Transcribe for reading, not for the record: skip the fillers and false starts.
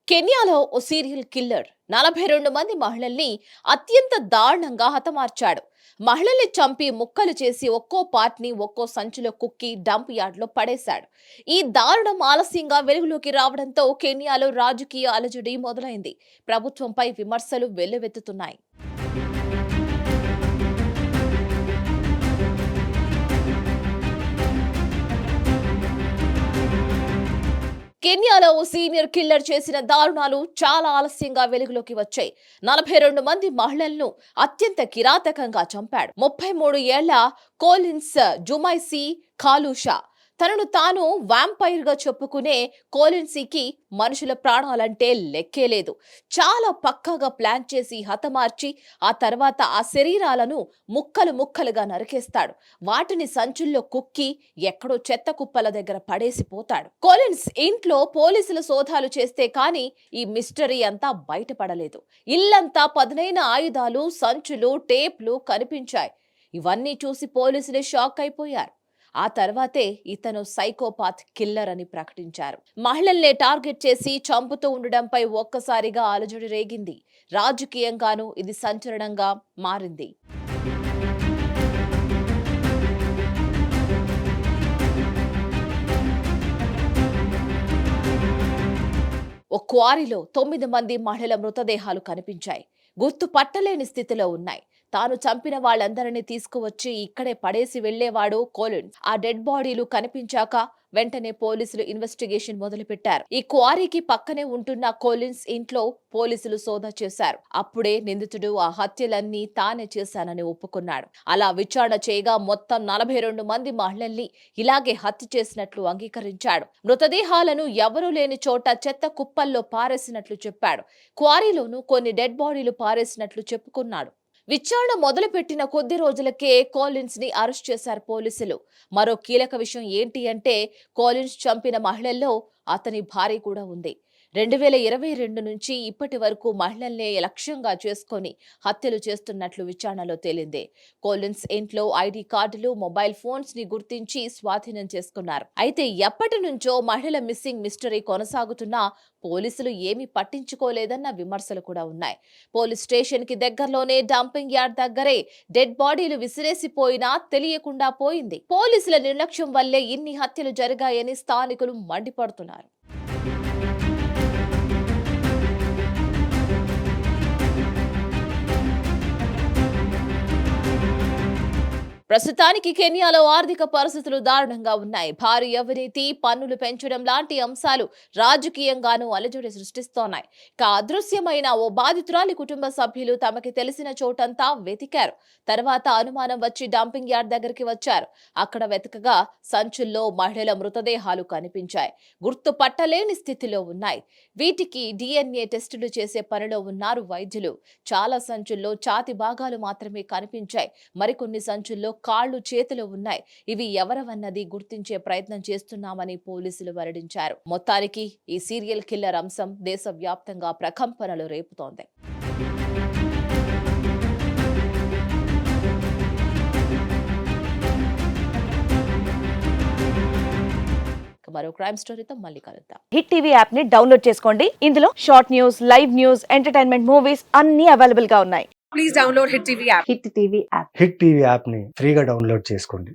కెన్యాలో ఓ serial killer 42 మంది మహిళల్ని అత్యంత దారుణంగా హతమార్చాడు. మహిళల్ని చంపి ముక్కలు చేసి ఒక్కో పార్ట్ని ఒక్కో సంచిలో కుక్కి డంప్ యార్డ్లో పడేశాడు. ఈ దారుణం ఆలస్యంగా వెలుగులోకి రావడంతో కెన్యాలో రాజకీయ అలజడి మొదలైంది. ప్రభుత్వంపై విమర్శలు వెల్లువెత్తుతున్నాయి. కెన్యాలో ఓ సీనియర్ కిల్లర్ చేసిన దారుణాలు చాలా ఆలస్యంగా వెలుగులోకి వచ్చాయి. 42 మంది మహిళలను అత్యంత కిరాతకంగా చంపాడు. 33 ఏళ్ల కోలిన్స్ జుమైసీ కాలూషా తనను తాను వాంపైర్ గా చెప్పుకునే కోలిన్సీకి మనుషుల ప్రాణాలంటే లెక్కేలేదు. చాలా పక్కాగా ప్లాన్ చేసి హతమార్చి ఆ తర్వాత ఆ శరీరాలను ముక్కలు ముక్కలుగా నరికేస్తాడు. వాటిని సంచుల్లో కుక్కి ఎక్కడో చెత్త కుప్పల దగ్గర పడేసిపోతాడు. కోలిన్స్ ఇంట్లో పోలీసులు సోదాలు చేస్తే కానీ ఈ మిస్టరీ అంతా బయటపడలేదు. ఇల్లంతా పదునైన ఆయుధాలు, సంచులు, టేప్లు కనిపించాయి. ఇవన్నీ చూసి పోలీసులు షాక్ అయిపోయారు. ఆ తర్వాతే ఇతను సైకోపాత్ కిల్లర్ అని ప్రకటించారు. మహిళల్నే టార్గెట్ చేసి చంపుతూ ఉండడంపై ఒక్కసారిగా అలజడి రేగింది. రాజకీయంగానూ ఇది సంచలనంగా మారింది. ఓ క్వారీలో 9 మంది మహిళల మృతదేహాలు కనిపించాయి. గుర్తు పట్టలేని స్థితిలో ఉన్నాయి. తాను చంపిన వాళ్ళందరినీ తీసుకువచ్చి ఇక్కడే పడేసి వెళ్లేవాడు కోలిన్స్. ఆ డెడ్ బాడీలు కనిపించాక వెంటనే పోలీసులు ఇన్వెస్టిగేషన్ మొదలుపెట్టారు. ఈ క్వారీకి పక్కనే ఉంటున్న కోలిన్స్ ఇంట్లో పోలీసులు సోదా చేశారు. అప్పుడే నిందితుడు ఆ హత్యలన్నీ తానే చేశానని ఒప్పుకున్నాడు. అలా విచారణ చేయగా మొత్తం 42 మంది మహిళల్ని ఇలాగే హత్య చేసినట్లు అంగీకరించాడు. మృతదేహాలను ఎవరూ లేని చోట చెత్త కుప్పల్లో పారేసినట్లు చెప్పాడు. క్వారీలోనూ కొన్ని డెడ్ బాడీలు పారేసినట్లు చెప్పుకున్నాడు. విచారణ మొదలుపెట్టిన కొద్ది రోజులకే కోలిన్స్ ని అరెస్ట్ చేశారు పోలీసులు. మరో కీలక విషయం ఏంటి అంటే కోలిన్స్ చంపిన మహిళల్లో అతని భార్య కూడా ఉంది. 2022 నుంచి ఇప్పటి వరకు మహిళల్నే లక్ష్యంగా చేసుకొని హత్యలు చేస్తున్నట్లు విచారణలో తేలింది. కోలిన్స్ ఇంట్లో ఐడి కార్డులు, మొబైల్ ఫోన్స్ ని గుర్తించి స్వాధీనం చేసుకున్నారు. అయితే ఎప్పటి నుంచో మహిళల మిస్సింగ్ మిస్టరీ కొనసాగుతున్నా పోలీసులు ఏమీ పట్టించుకోలేదన్న విమర్శలు కూడా ఉన్నాయి. పోలీస్ స్టేషన్ కి దగ్గరలోనే డంపింగ్ యార్డ్ దగ్గరే డెడ్ బాడీలు విసిరేసిపోయినా తెలియకుండా పోయింది. పోలీసుల నిర్లక్ష్యం వల్లే ఇన్ని హత్యలు జరిగాయని స్థానికులు మండిపడుతున్నారు. ప్రస్తుతానికి కెన్యాలో ఆర్థిక పరిస్థితులు దారుణంగా ఉన్నాయి. భారీ అవినీతి, పన్నులు పెంచడం లాంటి అంశాలు రాజకీయంగానూ అలజడి సృష్టిస్తోన్నాయి. ఇక అదృశ్యమైన ఓ బాధితురాలి కుటుంబ సభ్యులు తమకి తెలిసిన చోటంతా వెతికారు. తర్వాత అనుమానం వచ్చి డంపింగ్ యార్డ్ దగ్గరికి వచ్చారు. అక్కడ వెతకగా సంచుల్లో మహిళల మృతదేహాలు కనిపించాయి. గుర్తు పట్టలేని స్థితిలో ఉన్నాయి. వీటికి DNA టెస్టులు చేసే పనిలో ఉన్నారు వైద్యులు. చాలా సంచుల్లో ఛాతి భాగాలు మాత్రమే కనిపించాయి. మరికొన్ని సంచుల్లో కాళ్లు, చేతులు ఉన్నాయి. ఇవి ఎవరవన్నది గుర్తించే ప్రయత్నం చేస్తున్నామని పోలీసులు వెల్లడించారు. మొత్తానికి ఈ సీరియల్ కిల్లర్ అంశం దేశవ్యాప్తంగా ప్రకంపనలు రేపుతోంది. మరో క్రైమ్ స్టోరీతో మళ్ళీ కలుద్దాం. హిట్ టీవీ యాప్ ని డౌన్లోడ్ చేసుకోండి. ఇందులో short news, live news, entertainment movies అన్ని అవైలబుల్ గా ఉన్నాయి. Please download Hit TV app. Hit TV app. Hit TV యాప్ని ఫ్రీగా డౌన్లోడ్ చేసుకోండి.